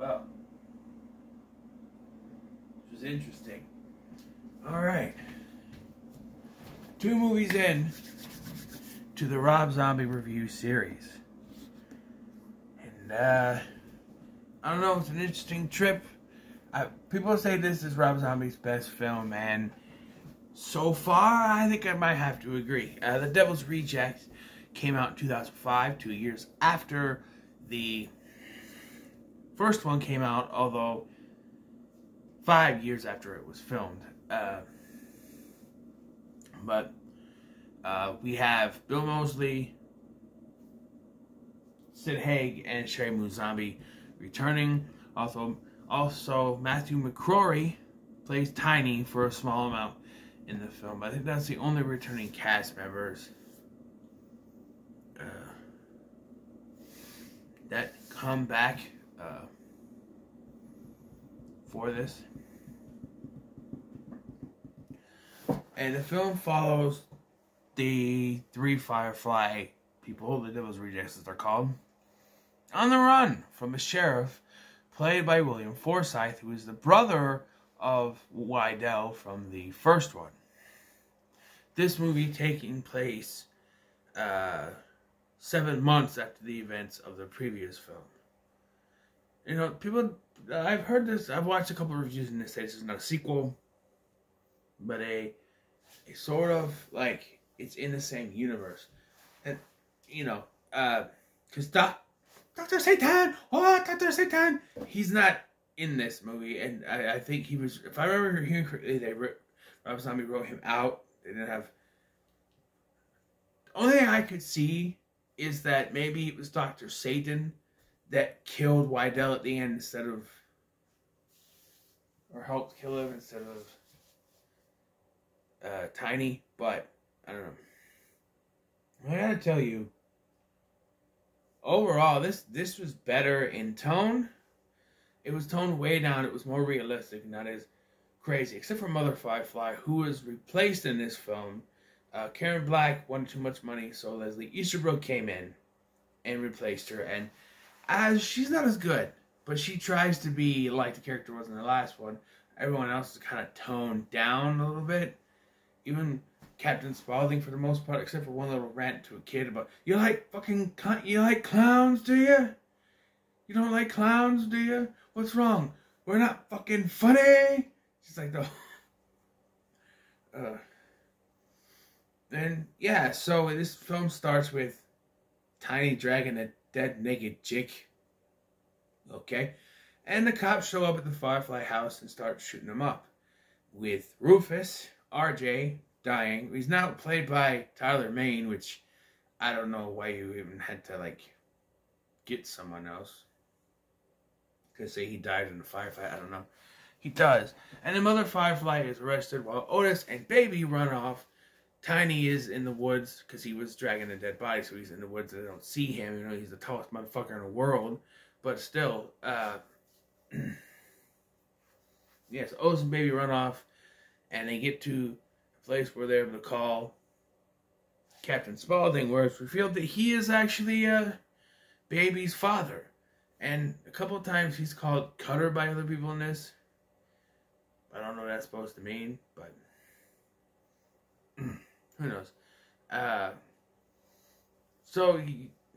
Well, which was interesting. Alright. 2 movies in to the Rob Zombie review series. And, I don't know, it's an interesting trip. People say this is Rob Zombie's best film, and so far, I think I might have to agree. The Devil's Rejects came out in 2005, 2 years after the first one came out, although 5 years after it was filmed. But we have Bill Moseley, Sid Haig, and Sherry Moon Zombie returning. Also, Matthew McCrory plays Tiny for a small amount in the film. I think that's the only returning cast members that come back for this. And the film follows the 3 Firefly people, the Devil's Rejects as they're called, on the run from a sheriff played by William Forsythe, who is the brother of Wydell from the first one. This movie taking place 7 months after the events of the previous film. You know, people, I've heard this, I've watched a couple of reviews and they say this is not a sequel, but a sort of, like, it's in the same universe. And, you know, because Dr. Satan, Dr. Satan, he's not in this movie, and I think he was, if I remember hearing correctly, Rob Zombie wrote him out. They didn't have, the only thing I could see is that maybe it was Dr. Satan that killed Wydell at the end instead of, or helped kill him instead of Tiny, but I don't know. I gotta tell you, overall, this was better in tone. It was toned way down. It was more realistic, not as crazy. Except for Mother Firefly, who was replaced in this film. Karen Black wanted too much money, so Leslie Easterbrook came in and replaced her. And she's not as good, but she tries to be like the character was in the last one. Everyone else is kind of toned down a little bit. Even Captain Spaulding, for the most part, except for one little rant to a kid about, you like clowns, do you? You don't like clowns, do you? What's wrong? We're not fucking funny. She's like, no. And yeah, so this film starts with Tiny dragging a dead naked chick. Okay? And the cops show up at the Firefly house and start shooting them up. With Rufus, RJ, dying. He's now played by Tyler Mane, which I don't know why you even had to, like, get someone else. Could say he died in a firefight, I don't know. He does. And the Mother Firefly is arrested while Otis and Baby run off. Tiny is in the woods because he was dragging a dead body, so he's in the woods and they don't see him. You know, he's the tallest motherfucker in the world. But still, yes, Otis and Baby run off and they get to a place where they're able to call Captain Spaulding, where it's revealed that he is actually Baby's father. And a couple of times he's called Cutter by other people in this. I don't know what that's supposed to mean, but who knows? So, I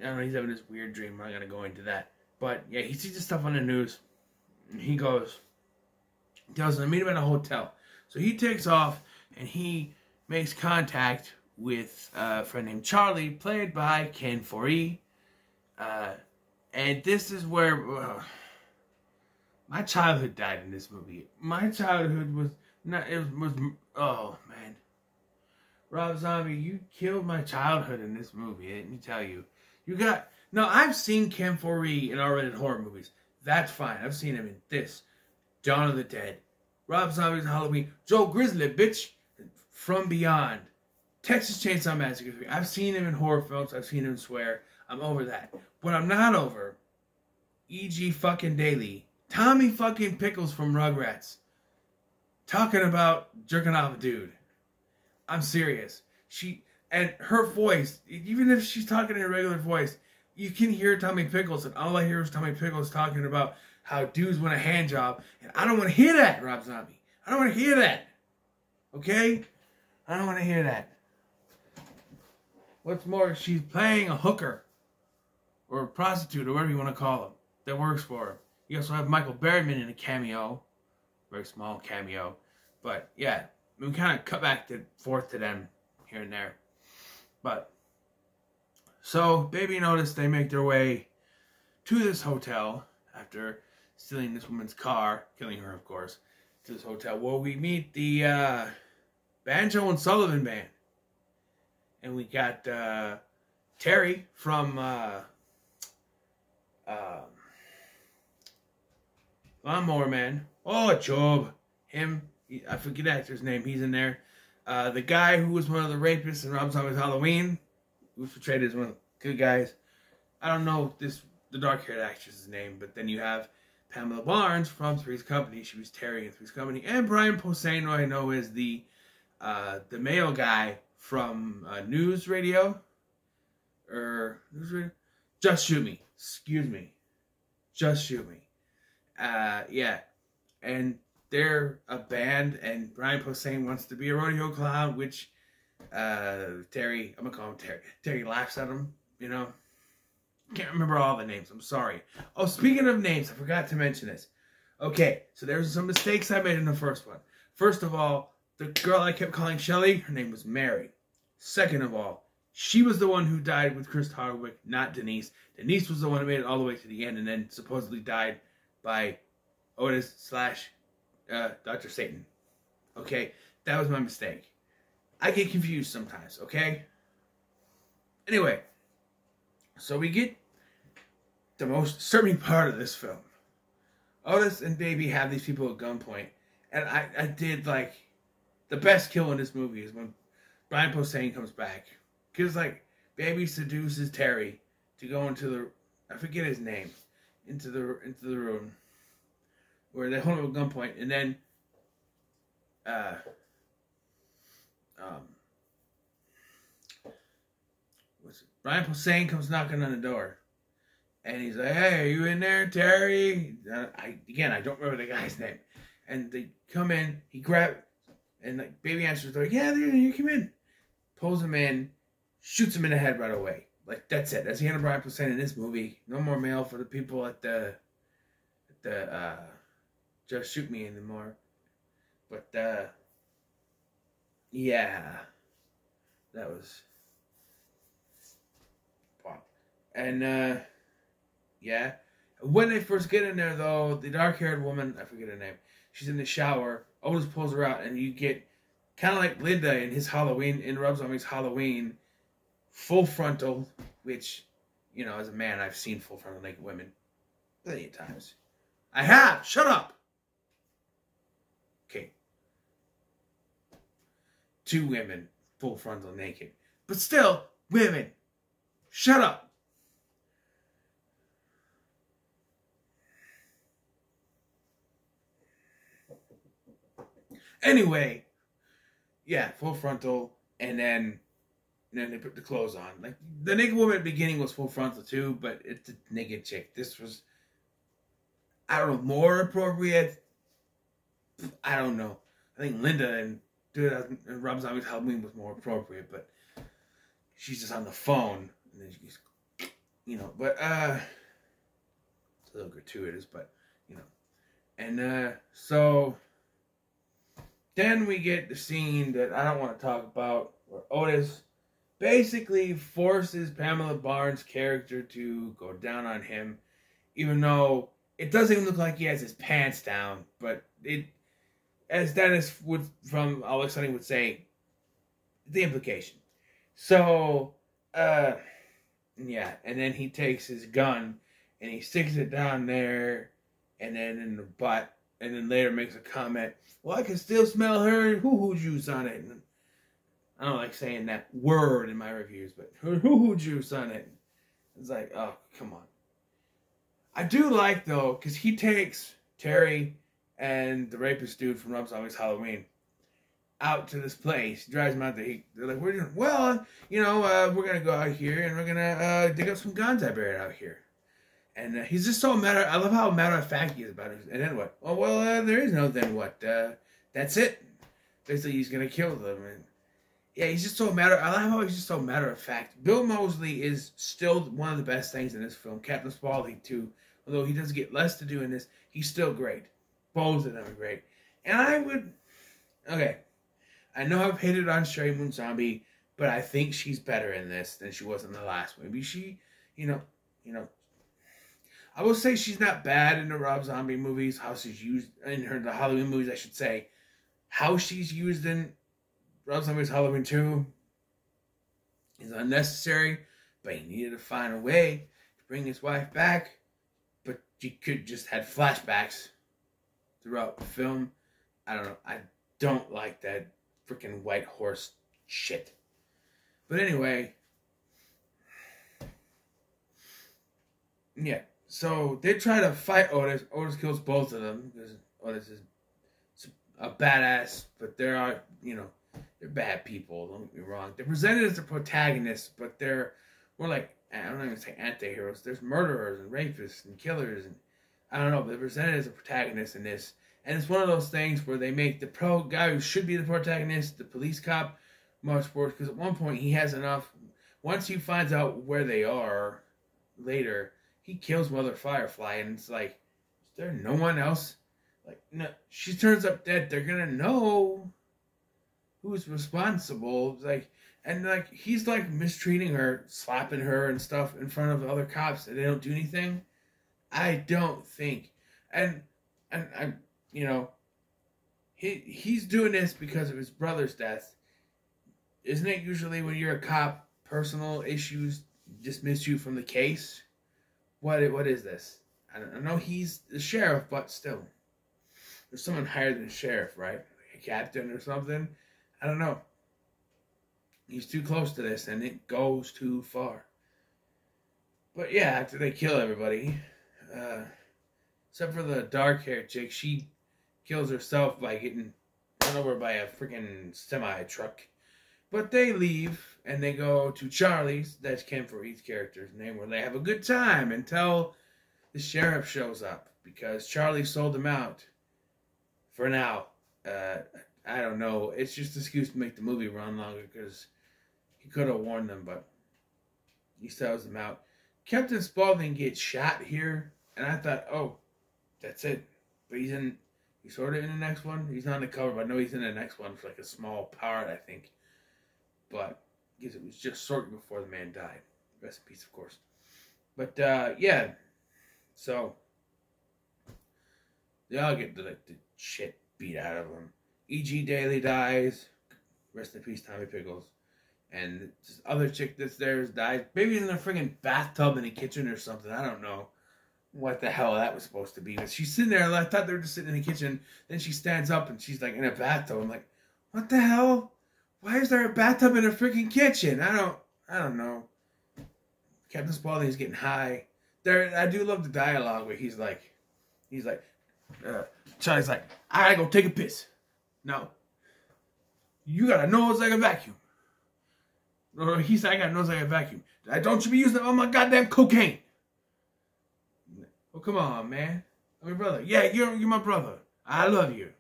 don't know, he's having this weird dream. I'm not going to go into that. But, yeah, he sees this stuff on the news. And he goes, tells him to meet him at a hotel. So he takes off, and he makes contact with a friend named Charlie, played by Ken Foree. And this is where my childhood died in this movie. My childhood was not, oh man. Rob Zombie, you killed my childhood in this movie, let me tell you. No, I've seen Ken Foree in R-rated horror movies. That's fine. I've seen him in this, Dawn of the Dead, Rob Zombie's Halloween, Joe Grizzly, bitch, From Beyond, Texas Chainsaw Massacre 3. I've seen him in horror films. I've seen him swear. I'm over that. What I'm not over, E.G. fucking Daily, Tommy fucking Pickles from Rugrats, talking about jerking off a dude. I'm serious. And her voice, even if she's talking in a regular voice, you can hear Tommy Pickles, and all I hear is Tommy Pickles talking about how dudes want a hand job, and I don't want to hear that, Rob Zombie. I don't want to hear that. Okay? I don't want to hear that. What's more, she's playing a hooker or a prostitute or whatever you want to call him that works for him. You also have Michael Berryman in a cameo, very small cameo, but yeah, we kind of cut back and forth to them here and there. But so Baby and Otis, they make their way to this hotel after stealing this woman's car, killing her, of course, to this hotel where we meet the Banjo and Sullivan Band. And we got Terry from Lawnmower Man. Oh, Job. Him. I forget the actor's name. He's in there. The guy who was one of the rapists in Rob Zombie's Halloween, who was portrayed as one of the good guys. I don't know the dark-haired actress's name, but then you have Pamela Barnes from Three's Company. She was Terry in Three's Company. And Brian Posehn, who I know is the male guy from News Radio. Just Shoot Me. Excuse me. Just Shoot Me. Yeah. And they're a band, and Brian Posehn wants to be a rodeo clown, which Terry, I'm going to call him Terry. Terry laughs at him, you know. Can't remember all the names. I'm sorry. Oh, speaking of names, I forgot to mention this. Okay, so there's some mistakes I made in the first one. First of all, the girl I kept calling Shelly, her name was Mary. Second of all, she was the one who died with Chris Hardwick, not Denise. Denise was the one who made it all the way to the end and then supposedly died by Otis / Dr. Satan. Okay, that was my mistake. I get confused sometimes, okay? Anyway, so we get the most disturbing part of this film. Otis and Baby have these people at gunpoint, and I did, like, the best kill in this movie is when Brian Posehn comes back. Because, like, Baby seduces Terry to go into the, I forget his name, into the room where they hold him at gunpoint, and then Brian Posehn comes knocking on the door, and he's like, "Hey, are you in there, Terry?" I don't remember the guy's name, and they come in, he grabs, and like Baby answers the door, "Yeah, you come in," pulls him in, shoots him in the head right away. Like, that's it. That's the end of Brian Posehn in this movie. No more mail for the people at the Just Shoot Me anymore. But yeah, that was pop. And yeah, when they first get in there though, the dark-haired woman, I forget her name, she's in the shower. Otis pulls her out, and you get kind of like Linda in his Halloween, in Rob Zombie's Halloween, full frontal, which, you know, as a man, I've seen full frontal naked women plenty of times. I have! Shut up! Okay. 2 women, full frontal naked. But still, women. Shut up! Anyway, yeah, full frontal, and then they put the clothes on. Like, the naked woman at the beginning was full frontal too, but it's a naked chick. This was, I don't know, more appropriate. I don't know. I think Linda and Rob Zombie's Halloween was more appropriate, but she's just on the phone, and then she's, you know, but it's a little gratuitous, but, you know. And so then we get the scene that I don't want to talk about, where Otis basically forces Pamela Barnes' character to go down on him, even though it doesn't even look like he has his pants down, but it, as Dennis would from Always Sunny would say, the implication. So, yeah, and then he takes his gun and he sticks it down there, and then in the butt, and then later makes a comment, "Well, I can still smell her hoo-hoo juice on it." And I don't like saying that word in my reviews, but hoo-hoo juice on it. It's like, oh, come on. I do like, though, because he takes Terry and the rapist dude from Rob Zombie's Halloween out to this place. He drives them out there. They're like, we're gonna go out here and we're gonna dig up some guns I buried out here. And he's just so I love how matter of fact he is about it. And then what? Oh well, there is no then what. That's it. Basically, he's gonna kill them. And yeah, he's just so I love how he's just so matter of fact. Bill Moseley is still one of the best things in this film. Captain Spaulding too. Although he does get less to do in this, he's still great. Both of them are great. And I know I've hated on Sherry Moon Zombie, but I think she's better in this than she was in the last one. Maybe she, I will say she's not bad in the Rob Zombie movies. How she's used in the Halloween movies, I should say. How she's used in Rob Zombie's Halloween 2 is unnecessary, but he needed to find a way to bring his wife back. But you could just had flashbacks throughout the film. I don't know. I don't like that freaking white horse shit. But anyway, yeah. So they try to fight Otis. Otis kills both of them because Otis is a badass, but they're bad people. Don't get me wrong. They're presented as the protagonists, but they're more like, I don't even say anti-heroes. There's murderers and rapists and killers, and I don't know. But they're presented as a protagonist in this. And it's one of those things where they make the guy who should be the protagonist, the police cop, much worse. Because at one point he has enough. Once he finds out where they are later, he kills Mother Firefly. And it's like, is there no one else? Like, no, she turns up dead. They're going to know who's responsible. And he's like mistreating her, slapping her and stuff in front of other cops. And they don't do anything. I don't think. And he's doing this because of his brother's death. Isn't it usually when you're a cop, personal issues dismiss you from the case? What is this? I don't know. He's the sheriff, but still, there's someone higher than the sheriff, right? Like a captain or something. I don't know. He's too close to this, and it goes too far. But yeah, after they kill everybody, except for the dark-haired chick, she kills herself by getting run over by a freaking semi-truck. But they leave, and they go to Charlie's, that's Ken Foree's character's name, where they have a good time until the sheriff shows up, because Charlie sold them out. For now. I don't know. It's just an excuse to make the movie run longer, because he could have warned them, but he sells them out. Captain Spaulding gets shot here, and I thought, oh, that's it. But he's sort of in the next one. He's not in the cover, but I know he's in the next one for like a small part, I think. But because it was just shortly before the man died. Rest in peace, of course. But yeah, so they all get the shit beat out of them. E.G. Daily dies. Rest in peace, Tommy Pickles. And this other chick that's there dies. Maybe in a friggin' bathtub in the kitchen or something. I don't know what the hell that was supposed to be. But she's sitting there, and I thought they were just sitting in the kitchen. Then she stands up, and she's like in a bathtub. I'm like, what the hell? Why is there a bathtub in a freaking kitchen? I don't know. Captain Spaulding's getting high. I do love the dialogue where he's like, Charlie's like, I gotta go take a piss. No. You got a nose like a vacuum. Or he said, I got a nose like a vacuum. Don't you be using all my goddamn cocaine. Well, come on, man. I'm your brother. Yeah, you're my brother. I love you.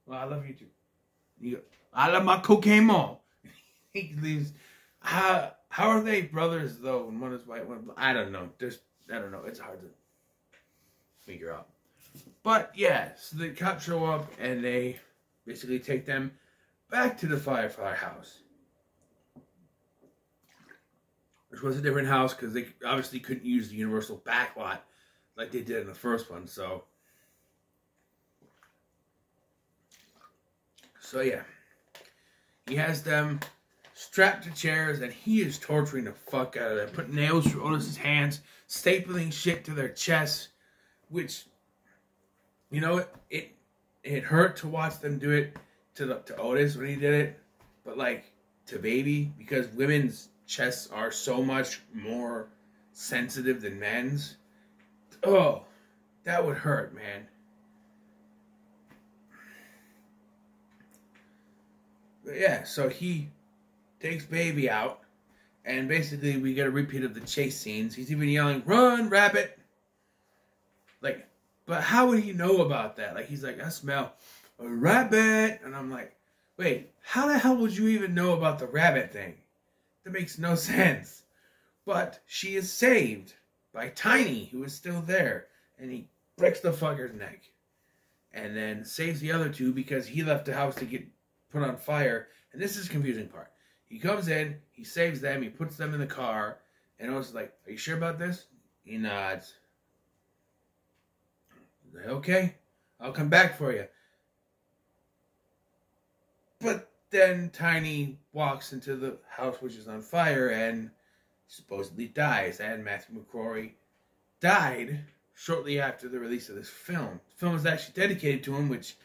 Well, I love you too. I love my cocaine more. He leaves. How are they brothers though? And one is white, one black. I don't know. I don't know. It's hard to figure out. But yeah, so the cops show up and they basically take them back to the Firefly house, which was a different house because they obviously couldn't use the Universal backlot like they did in the first one. So yeah, he has them strapped to chairs and he is torturing the fuck out of them, putting nails through Otis's hands, stapling shit to their chests, which, you know, it hurt to watch them do it to Otis when he did it, but like to Baby, because women's chests are so much more sensitive than men's. Oh, that would hurt, man. yeah, so he takes baby out, and basically we get a repeat of the chase scenes. He's even yelling, "Run, rabbit!" Like, but how would he know about that? Like, he's like, "I smell a rabbit," and I'm like, wait, how the hell would you even know about the rabbit thing? That makes no sense. But she is saved by Tiny, who is still there, and he breaks the fucker's neck, and then saves the other two because he left the house to get put on fire. And this is the confusing part. He comes in, he saves them, he puts them in the car, and I was like, "Are you sure about this?" He nods. Like, "Okay, I'll come back for you." But then Tiny walks into the house which is on fire and supposedly dies. And Matthew McCrory died shortly after the release of this film. The film was actually dedicated to him, which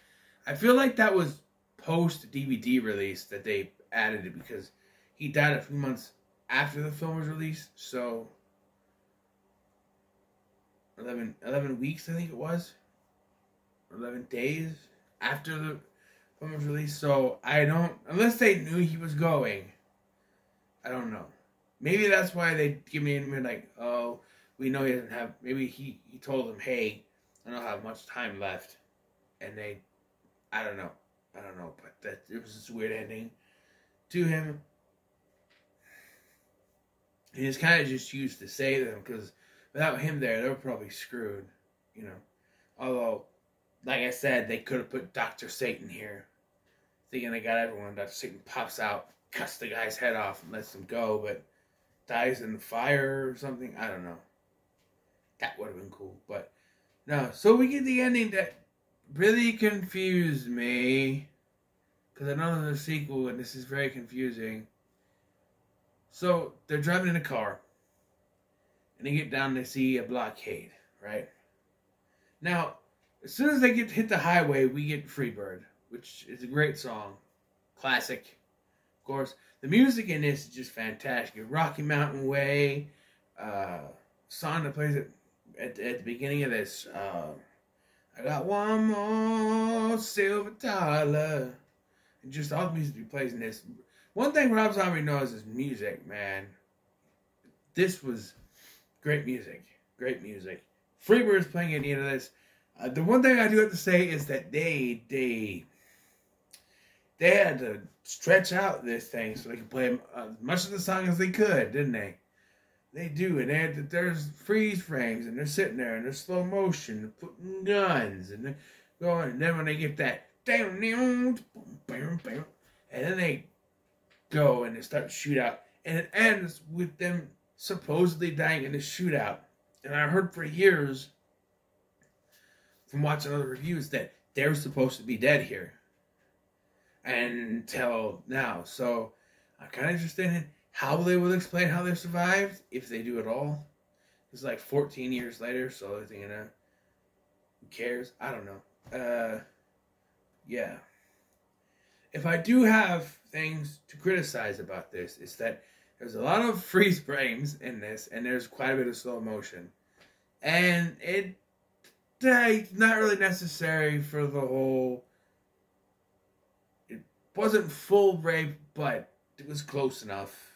I feel like that was post-DVD release that they added it, because he died a few months after the film was released. So 11 weeks, I think it was. 11 days after the film was released. So I don't, unless they knew he was going, I don't know. Maybe that's why they give me like, oh, we know he doesn't have, maybe he told them, "Hey, I don't have much time left." And they, I don't know, but that it was this weird ending to him. He was kind of just used to save them, because without him there, they were probably screwed, you know. Although, like I said, they could have put Dr. Satan here, thinking they got everyone. Dr. Satan pops out, cuts the guy's head off, and lets him go, but dies in the fire or something. I don't know. That would have been cool, but no. So we get the ending that really confused me, because I know there's a sequel, and this is very confusing. So they're driving in a car, and they get down, they see a blockade, right? Now, as soon as they hit the highway, we get Freebird, which is a great song. Classic, of course. The music in this is just fantastic. Rocky Mountain Way, song that plays at the beginning of this. I got one more silver dollar. And just all the music he plays in this. One thing Rob Zombie knows is music, man. This was great music. Great music. Freebird is playing at the end of this. The one thing I do have to say is that they had to stretch out this thing so they could play as much of the song as they could, didn't they? They do, and there's freeze frames, and they're sitting there, and there's slow motion, putting guns, and they're going, and then when they get that, and then they go and they start to shoot out, and it ends with them supposedly dying in the shootout. And I heard for years from watching other reviews that they're supposed to be dead here until now. So I'm kind of interested in how they will explain how they survived, if they do at all. It's like 14 years later, so they're thinking, who cares? I don't know. Yeah. If I do have things to criticize about this, it's that there's a lot of freeze frames in this, and there's quite a bit of slow motion. And it's not really necessary for the whole... It wasn't full rape, but it was close enough.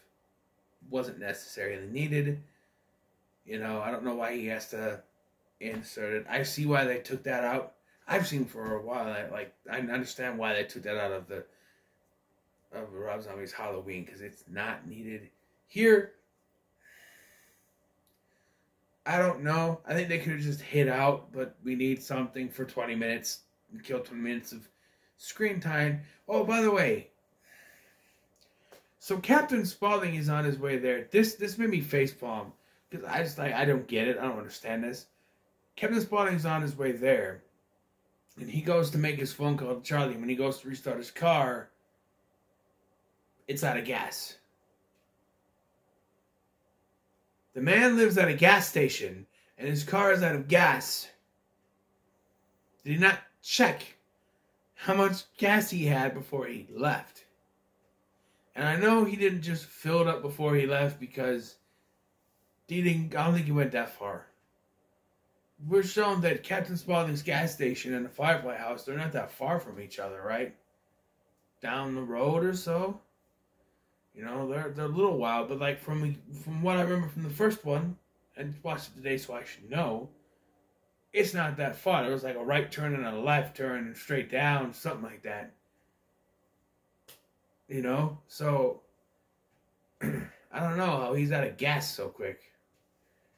Wasn't necessarily needed. You know, I don't know why he has to insert it. I see why they took that out. I've seen for a while. I understand why they took that out of Rob Zombie's Halloween, because it's not needed here. I don't know. I think they could have just hit out, but we need something for 20 minutes and kill 20 minutes of screen time. Oh, by the way, so Captain Spaulding is on his way there. This made me facepalm, because I don't get it. I don't understand this. Captain Spaulding's on his way there, and he goes to make his phone call to Charlie. And when he goes to restart his car, it's out of gas. The man lives at a gas station, and his car is out of gas. Did he not check how much gas he had before he left? And I know he didn't just fill it up before he left, because I don't think he went that far. We're shown that Captain Spaulding's gas station and the Firefly house, they're not that far from each other, right? down the road or so. You know, they're a little wild, but like from what I remember from the first one, and watched it today, so I should know. It's not that far. It was like a right turn and a left turn and straight down, something like that. You know, so I don't know how he's out of gas so quick.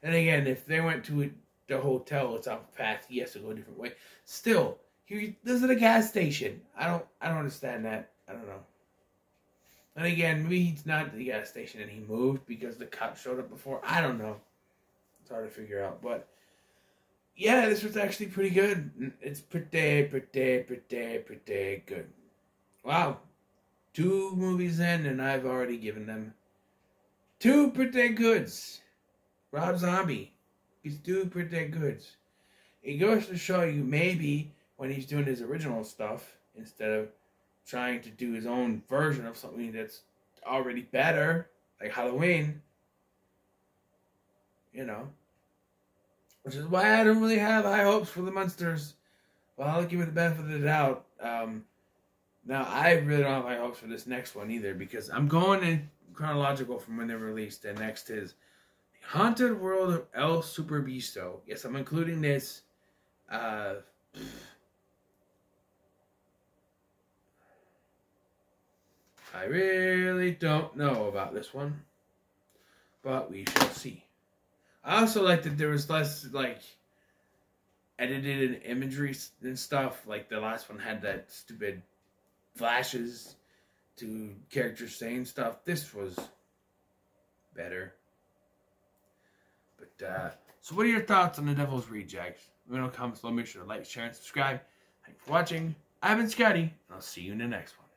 And again, if they went to the hotel, it's off the path. He has to go a different way. Still, he lives at a gas station. I don't understand that. I don't know. And again, maybe he's not at the gas station and he moved because the cop showed up before. I don't know. It's hard to figure out. But yeah, this was actually pretty good. It's pretty good. Wow. 2 movies in and I've already given them 2 pretty goods. Rob Zombie. He's 2 pretty goods. It goes to show you maybe when he's doing his original stuff, instead of trying to do his own version of something that's already better, like Halloween, you know. Which is why I don't really have high hopes for the Munsters. Well, I'll give it the benefit of the doubt. Now, I really don't have high hopes for this next one either, because I'm going in chronological from when they were released. And next is Haunted World of El Superbeasto. Yes, I'm including this. I really don't know about this one, but we shall see. I also like that there was less, like, edited imagery and stuff. Like, the last one had that stupid flashes to characters saying stuff. This was better. But, so what are your thoughts on The Devil's Rejects? Let me know in the comments below. Make sure to like, share, and subscribe. Thanks for watching. I've been Scotty, and I'll see you in the next one.